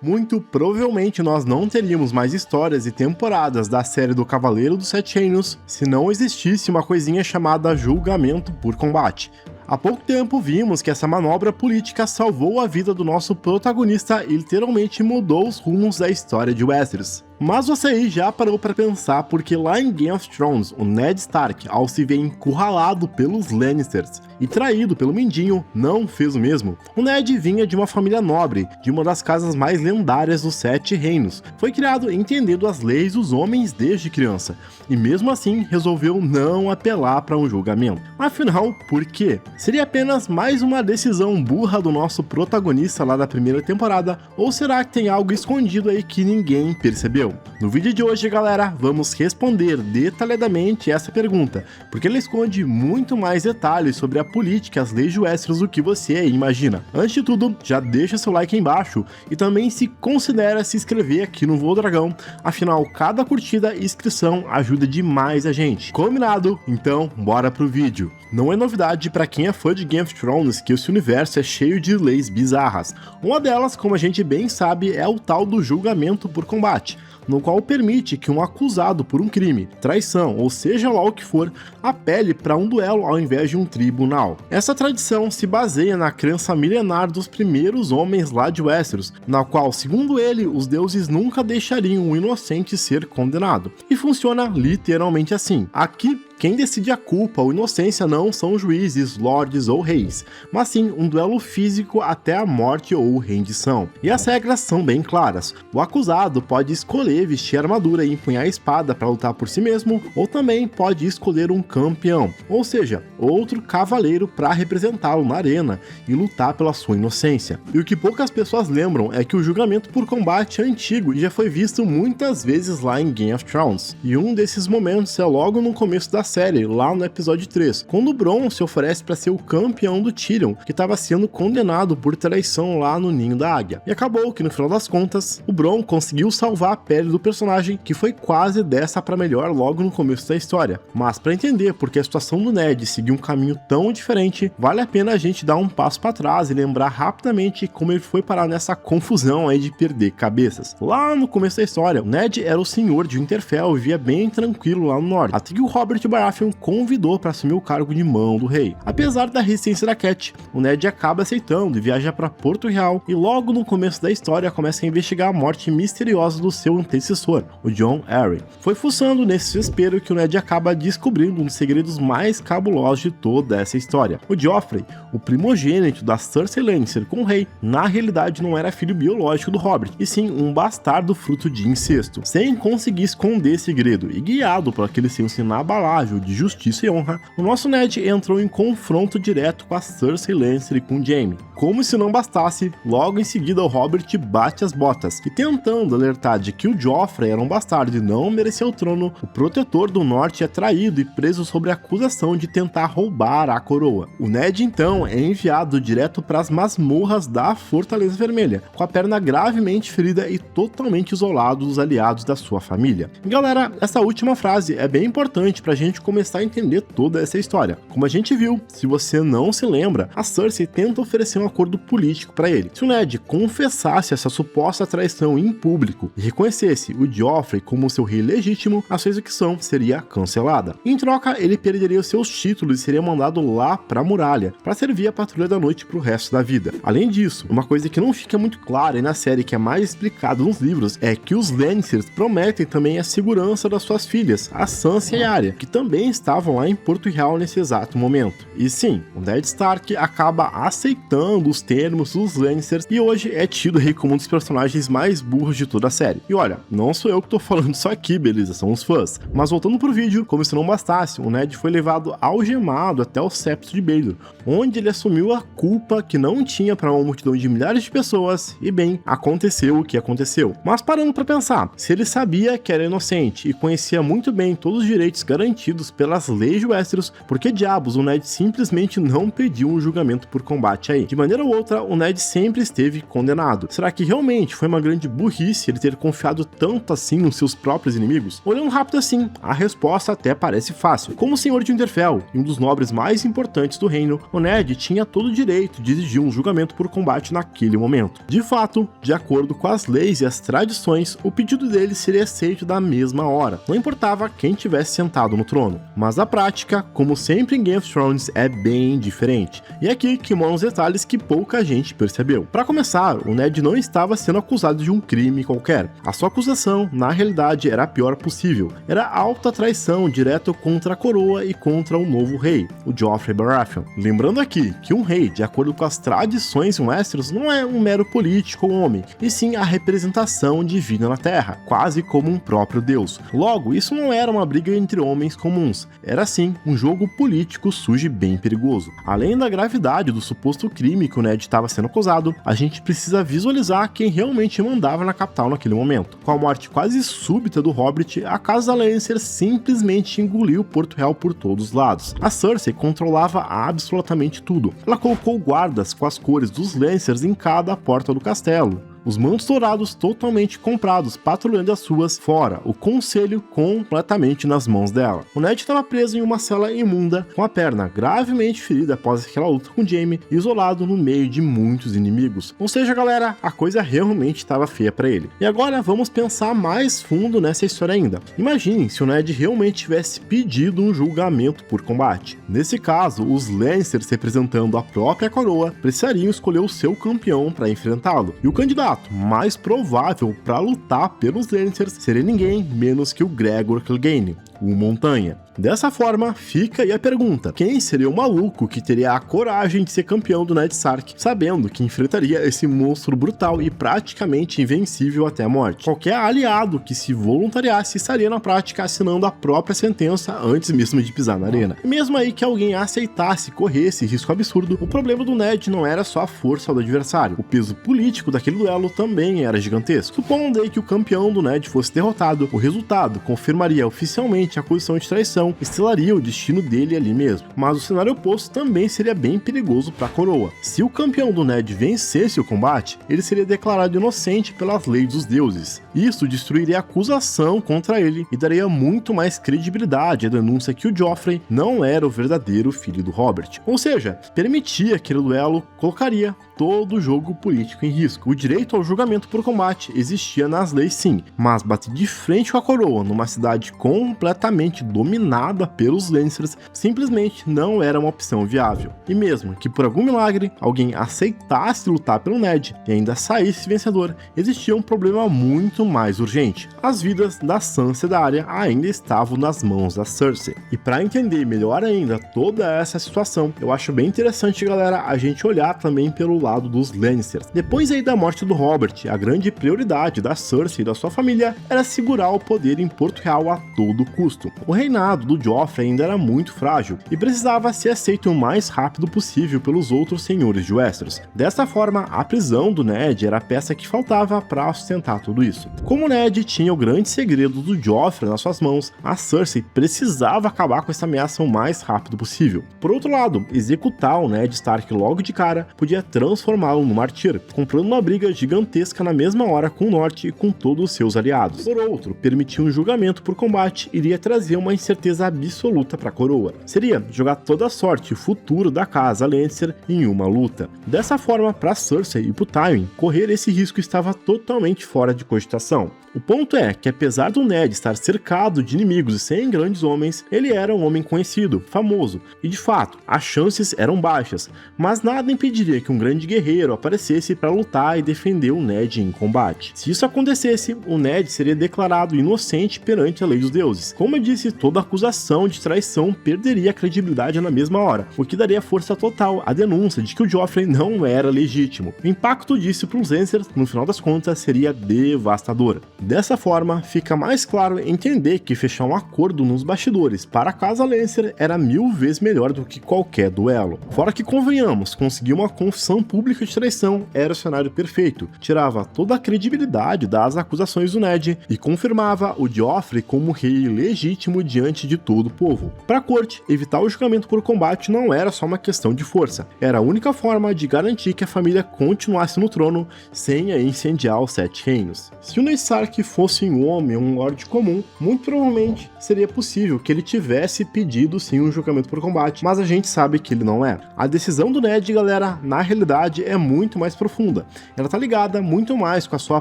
Muito provavelmente nós não teríamos mais histórias e temporadas da série do Cavaleiro dos Sete Reinos se não existisse uma coisinha chamada julgamento por combate. Há pouco tempo vimos que essa manobra política salvou a vida do nosso protagonista e literalmente mudou os rumos da história de Westeros. Mas você aí já parou para pensar porque lá em Game of Thrones, o Ned Stark, ao se ver encurralado pelos Lannisters e traído pelo Mindinho, não fez o mesmo? O Ned vinha de uma família nobre, de uma das casas mais lendárias dos Sete Reinos. Foi criado entendendo as leis dos homens desde criança, e mesmo assim resolveu não apelar para um julgamento. Afinal, por quê? Seria apenas mais uma decisão burra do nosso protagonista lá da primeira temporada, ou será que tem algo escondido aí que ninguém percebeu? No vídeo de hoje, galera, vamos responder detalhadamente essa pergunta, porque ela esconde muito mais detalhes sobre a política e as leis de Westeros do que você imagina. Antes de tudo, já deixa seu like aí embaixo e também se considera se inscrever aqui no Voo Dragão, afinal, cada curtida e inscrição ajuda demais a gente. Combinado? Então, bora pro vídeo. Não é novidade para quem é fã de Game of Thrones que esse universo é cheio de leis bizarras. Uma delas, como a gente bem sabe, é o tal do julgamento por combate, no qual permite que um acusado por um crime, traição ou seja lá o que for, apele para um duelo ao invés de um tribunal. Essa tradição se baseia na crença milenar dos primeiros homens lá de Westeros, na qual, segundo ele, os deuses nunca deixariam um inocente ser condenado. E funciona literalmente assim. Aqui, quem decide a culpa ou inocência não são juízes, lordes ou reis, mas sim um duelo físico até a morte ou rendição. E as regras são bem claras. O acusado pode escolher vestir armadura e empunhar a espada para lutar por si mesmo, ou também pode escolher um campeão, ou seja, outro cavaleiro para representá-lo na arena e lutar pela sua inocência. E o que poucas pessoas lembram é que o julgamento por combate é antigo e já foi visto muitas vezes lá em Game of Thrones. E um desses momentos é logo no começo da série, lá no episódio 3, quando o Bronn se oferece para ser o campeão do Tyrion, que estava sendo condenado por traição lá no Ninho da Águia. E acabou que no final das contas, o Bronn conseguiu salvar a pele do personagem, que foi quase dessa para melhor logo no começo da história. Mas para entender porque a situação do Ned seguiu um caminho tão diferente, vale a pena a gente dar um passo para trás e lembrar rapidamente como ele foi parar nessa confusão aí de perder cabeças. Lá no começo da história, o Ned era o senhor de Winterfell e vivia bem tranquilo lá no norte, até que o Robert Baratheon convidou para assumir o cargo de mão do rei. Apesar da resistência da Catelyn, o Ned acaba aceitando e viaja para Porto Real, e logo no começo da história começa a investigar a morte misteriosa do seu antecessor, o Jon Arryn. Foi fuçando nesse desespero que o Ned acaba descobrindo um dos segredos mais cabulosos de toda essa história. O Joffrey, o primogênito da Cersei Lannister com o rei, na realidade não era filho biológico do Robert, e sim um bastardo fruto de incesto. Sem conseguir esconder esse segredo e guiado por aquele senso inabalável de justiça e honra, o nosso Ned entrou em confronto direto com a Cersei Lannister e com Jaime. Como se não bastasse, logo em seguida o Robert bate as botas, e tentando alertar de que o Joffrey era um bastardo e não merecia o trono, o protetor do norte é traído e preso sob a acusação de tentar roubar a coroa. O Ned então é enviado direto para as masmorras da Fortaleza Vermelha, com a perna gravemente ferida e totalmente isolado dos aliados da sua família. E galera, essa última frase é bem importante pra gente começar a entender toda essa história. Como a gente viu, se você não se lembra, a Cersei tenta oferecer um acordo político para ele. Se o Ned confessasse essa suposta traição em público e reconhecesse o Joffrey como seu rei legítimo, a sua execução seria cancelada. Em troca, ele perderia os seus títulos e seria mandado lá para a muralha, para servir a Patrulha da Noite pro resto da vida. Além disso, uma coisa que não fica muito clara e na série que é mais explicado nos livros é que os Lannisters prometem também a segurança das suas filhas, a Sansa e a Arya, que também estavam lá em Porto Real nesse exato momento. E sim, o Ned Stark acaba aceitando os termos dos Lannisters e hoje é tido aí como um dos personagens mais burros de toda a série. E olha, não sou eu que tô falando isso aqui, beleza? São os fãs. Mas voltando pro vídeo, como se não bastasse, o Ned foi levado algemado até o septo de Baelor, onde ele assumiu a culpa que não tinha para uma multidão de milhares de pessoas, e bem, aconteceu o que aconteceu. Mas parando para pensar, se ele sabia que era inocente e conhecia muito bem todos os direitos garantidos permitidos pelas leis de Westeros, porque diabos o Ned simplesmente não pediu um julgamento por combate aí? De maneira ou outra, o Ned sempre esteve condenado. Será que realmente foi uma grande burrice ele ter confiado tanto assim nos seus próprios inimigos? Olhando rápido assim, a resposta até parece fácil. Como senhor de Winterfell e um dos nobres mais importantes do reino, o Ned tinha todo o direito de exigir um julgamento por combate naquele momento. De fato, de acordo com as leis e as tradições, o pedido dele seria aceito da mesma hora, não importava quem tivesse sentado no trono. Mas a prática, como sempre em Game of Thrones, é bem diferente. E é aqui que moram os detalhes que pouca gente percebeu. Para começar, o Ned não estava sendo acusado de um crime qualquer. A sua acusação, na realidade, era a pior possível. Era alta traição direto contra a coroa e contra o novo rei, o Joffrey Baratheon. Lembrando aqui que um rei, de acordo com as tradições em Westeros, não é um mero político ou homem, e sim a representação divina na Terra, quase como um próprio deus. Logo, isso não era uma briga entre homens comuns, era sim um jogo político sujo e bem perigoso. Além da gravidade do suposto crime que o Ned estava sendo acusado, a gente precisa visualizar quem realmente mandava na capital naquele momento. Com a morte quase súbita do Hobbit, a casa Lannister simplesmente engoliu Porto Real por todos os lados. A Cersei controlava absolutamente tudo. Ela colocou guardas com as cores dos Lancers em cada porta do castelo. Os mantos dourados totalmente comprados, patrulhando as ruas fora, o conselho completamente nas mãos dela. O Ned estava preso em uma cela imunda, com a perna gravemente ferida após aquela luta com Jaime, isolado no meio de muitos inimigos. Ou seja, galera, a coisa realmente estava feia para ele. E agora vamos pensar mais fundo nessa história ainda. Imagine se o Ned realmente tivesse pedido um julgamento por combate. Nesse caso, os Lancers, representando a própria coroa, precisariam escolher o seu campeão para enfrentá-lo. E o candidato mais provável para lutar pelos Lancers seria ninguém menos que o Gregor Clegane, o Montanha. Dessa forma, fica aí a pergunta: quem seria o maluco que teria a coragem de ser campeão do Ned Stark, sabendo que enfrentaria esse monstro brutal e praticamente invencível até a morte? Qualquer aliado que se voluntariasse estaria na prática assinando a própria sentença antes mesmo de pisar na arena. E mesmo aí que alguém aceitasse correr esse risco absurdo, o problema do Ned não era só a força do adversário, o peso político daquele duelo também era gigantesco. Supondo aí que o campeão do Ned fosse derrotado, o resultado confirmaria oficialmente a acusação de traição, estrelaria o destino dele ali mesmo. Mas o cenário oposto também seria bem perigoso para a coroa. Se o campeão do Ned vencesse o combate, ele seria declarado inocente pelas leis dos deuses. Isso destruiria a acusação contra ele e daria muito mais credibilidade à denúncia que o Joffrey não era o verdadeiro filho do Robert. Ou seja, permitir aquele duelo colocaria todo o jogo político em risco. O direito ao julgamento por combate existia nas leis sim, mas bater de frente com a coroa numa cidade completamente dominada pelos Lancers simplesmente não era uma opção viável. E mesmo que por algum milagre alguém aceitasse lutar pelo Ned e ainda saísse vencedor, existia um problema muito mais urgente. As vidas da Sansa e da Arya ainda estavam nas mãos da Cersei. E para entender melhor ainda toda essa situação, eu acho bem interessante, galera, a gente olhar também pelo lado dos Lannisters. Depois aí da morte do Robert, a grande prioridade da Cersei e da sua família era segurar o poder em Porto Real a todo custo. O reinado do Joffrey ainda era muito frágil e precisava ser aceito o mais rápido possível pelos outros senhores de Westeros. Dessa forma, a prisão do Ned era a peça que faltava para sustentar tudo isso. Como o Ned tinha o grande segredo do Joffrey nas suas mãos, a Cersei precisava acabar com essa ameaça o mais rápido possível. Por outro lado, executar o Ned Stark logo de cara podia transformá-lo no mártir, comprando uma briga gigantesca na mesma hora com o Norte e com todos os seus aliados. Por outro, permitir um julgamento por combate iria trazer uma incerteza absoluta para a coroa. Seria jogar toda a sorte e o futuro da casa Lannister em uma luta. Dessa forma, para Cersei e para Tywin, correr esse risco estava totalmente fora de cogitação. O ponto é que, apesar do Ned estar cercado de inimigos e sem grandes homens, ele era um homem conhecido, famoso, e de fato, as chances eram baixas, mas nada impediria que um grande guerreiro aparecesse para lutar e defender o Ned em combate. Se isso acontecesse, o Ned seria declarado inocente perante a lei dos deuses. Como eu disse, toda acusação de traição perderia a credibilidade na mesma hora, o que daria força total à denúncia de que o Joffrey não era legítimo. O impacto disso para os Lancers, no final das contas, seria devastador. Dessa forma, fica mais claro entender que fechar um acordo nos bastidores para a casa Lannister era 1000 vezes melhor do que qualquer duelo. Fora que, convenhamos, conseguir uma confissão pública de traição era o cenário perfeito, tirava toda a credibilidade das acusações do Ned e confirmava o Joffrey como rei legítimo diante de todo o povo. Para a corte, evitar o julgamento por combate não era só uma questão de força, era a única forma de garantir que a família continuasse no trono sem incendiar os Sete Reinos. Se o Ned Stark fosse um homem, um lorde comum, muito provavelmente seria possível que ele tivesse pedido sim um julgamento por combate, mas a gente sabe que ele não é. A decisão do Ned, galera, na realidade é muito mais profunda. Ela tá ligada muito mais com a sua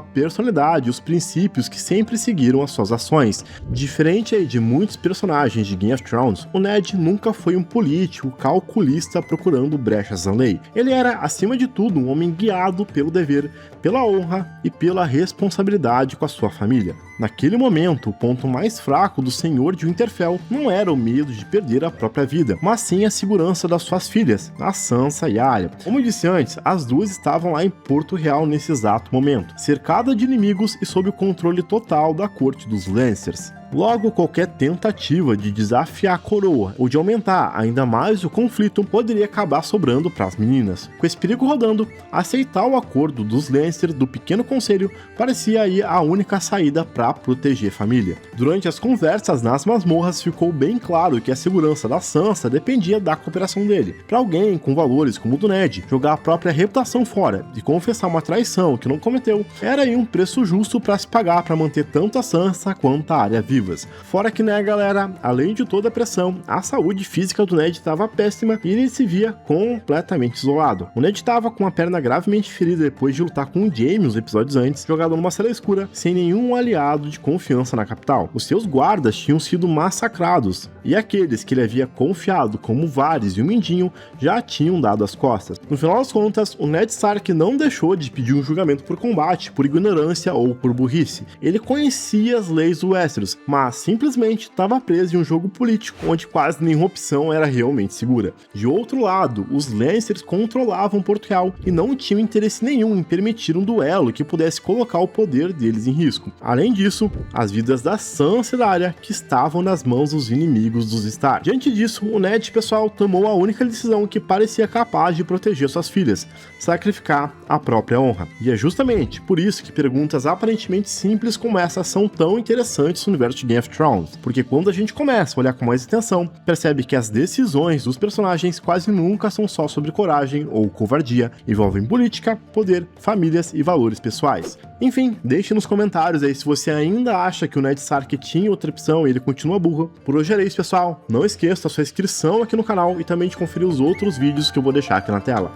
personalidade e os princípios que sempre seguiram as suas ações. Diferente aí de muitos personagens de Game of Thrones, o Ned nunca foi um político calculista procurando brechas na lei. Ele era, acima de tudo, um homem guiado pelo dever, pela honra e pela responsabilidade com a sua família. Naquele momento, o ponto mais fraco do Senhor de Winterfell não era o medo de perder a própria vida, mas sim a segurança das suas filhas, a Sansa e a Arya. Como eu disse antes, as duas estavam lá em Porto Real nesse exato momento, cercada de inimigos e sob o controle total da corte dos Lancers. Logo, qualquer tentativa de desafiar a coroa ou de aumentar ainda mais o conflito poderia acabar sobrando para as meninas. Com esse perigo rodando, aceitar o acordo dos Lannister do pequeno conselho parecia aí a única saída para proteger a família. Durante as conversas nas masmorras ficou bem claro que a segurança da Sansa dependia da cooperação dele. Para alguém com valores como o do Ned, jogar a própria reputação fora e confessar uma traição que não cometeu era aí um preço justo para se pagar para manter tanto a Sansa quanto a Arya viva. Fora que, né, galera, além de toda a pressão, a saúde física do Ned estava péssima e ele se via completamente isolado. O Ned estava com a perna gravemente ferida depois de lutar com o Jaime uns episódios antes, jogado numa cela escura, sem nenhum aliado de confiança na capital. Os seus guardas tinham sido massacrados, e aqueles que ele havia confiado, como Varys e o Mindinho, já tinham dado as costas. No final das contas, o Ned Stark não deixou de pedir um julgamento por combate, por ignorância ou por burrice. Ele conhecia as leis do Westeros, mas simplesmente estava preso em um jogo político, onde quase nenhuma opção era realmente segura. De outro lado, os Lancers controlavam Porto Real e não tinham interesse nenhum em permitir um duelo que pudesse colocar o poder deles em risco. Além disso, as vidas da Sansa e da Arya que estavam nas mãos dos inimigos dos Stark. Diante disso, o Ned, pessoal, tomou a única decisão que parecia capaz de proteger suas filhas: sacrificar a própria honra. E é justamente por isso que perguntas aparentemente simples como essa são tão interessantes no universo de Game of Thrones, porque quando a gente começa a olhar com mais atenção, percebe que as decisões dos personagens quase nunca são só sobre coragem ou covardia, envolvem política, poder, famílias e valores pessoais. Enfim, deixe nos comentários aí se você ainda acha que o Ned Stark tinha outra opção e ele continua burro. Por hoje era isso, pessoal. Não esqueça a sua inscrição aqui no canal e também de conferir os outros vídeos que eu vou deixar aqui na tela.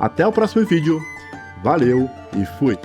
Até o próximo vídeo, valeu e fui!